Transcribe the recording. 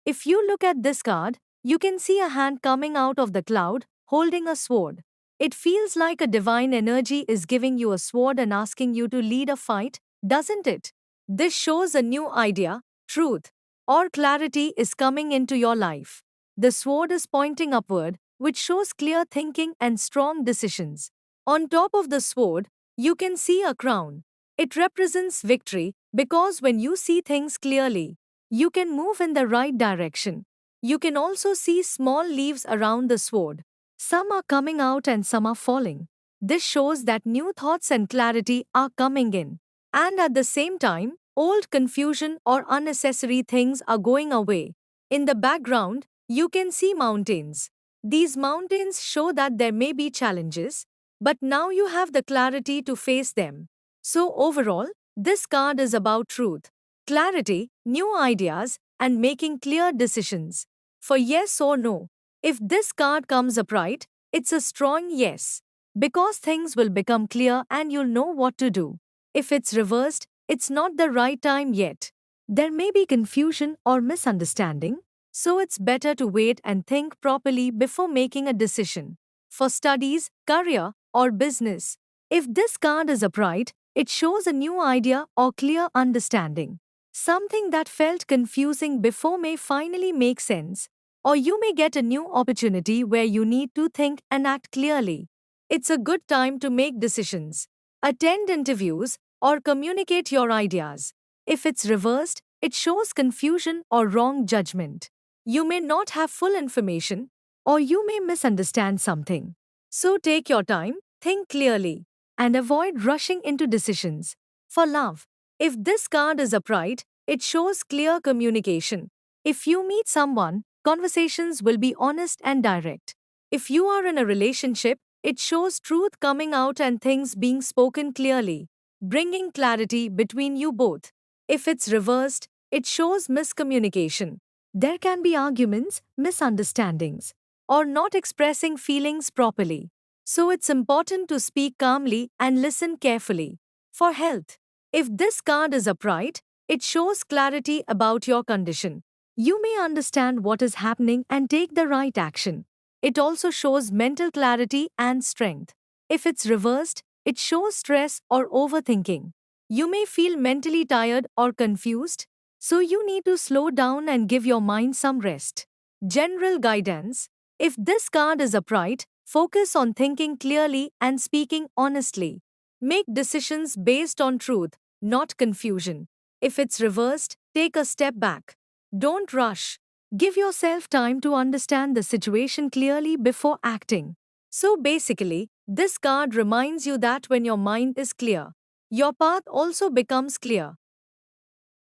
If you look at this card, you can see a hand coming out of the cloud, holding a sword. It feels like a divine energy is giving you a sword and asking you to lead a fight, doesn't it? This shows a new idea, truth, or clarity is coming into your life. The sword is pointing upward, which shows clear thinking and strong decisions. On top of the sword, you can see a crown. It represents victory because when you see things clearly, you can move in the right direction. You can also see small leaves around the sword. Some are coming out and some are falling. This shows that new thoughts and clarity are coming in. And at the same time, old confusion or unnecessary things are going away. In the background, you can see mountains. These mountains show that there may be challenges, but now you have the clarity to face them. So, overall, this card is about truth, clarity, new ideas, and making clear decisions. For yes or no, if this card comes upright, it's a strong yes. Because things will become clear and you'll know what to do. If it's reversed, it's not the right time yet. There may be confusion or misunderstanding, so it's better to wait and think properly before making a decision. For studies, career, or business, if this card is upright, it shows a new idea or clear understanding. Something that felt confusing before may finally make sense, or you may get a new opportunity where you need to think and act clearly. It's a good time to make decisions, attend interviews, or communicate your ideas. If it's reversed, it shows confusion or wrong judgment. You may not have full information, or you may misunderstand something. So take your time, think clearly, and avoid rushing into decisions. For love, if this card is upright, it shows clear communication. If you meet someone, conversations will be honest and direct. If you are in a relationship, it shows truth coming out and things being spoken clearly, bringing clarity between you both. If it's reversed, it shows miscommunication. There can be arguments, misunderstandings, or not expressing feelings properly. So it's important to speak calmly and listen carefully. For health, if this card is upright, it shows clarity about your condition. You may understand what is happening and take the right action. It also shows mental clarity and strength. If it's reversed, it shows stress or overthinking. You may feel mentally tired or confused, so you need to slow down and give your mind some rest. General guidance. If this card is upright, focus on thinking clearly and speaking honestly. Make decisions based on truth, not confusion. If it's reversed, take a step back. Don't rush. Give yourself time to understand the situation clearly before acting. So basically, this card reminds you that when your mind is clear, your path also becomes clear.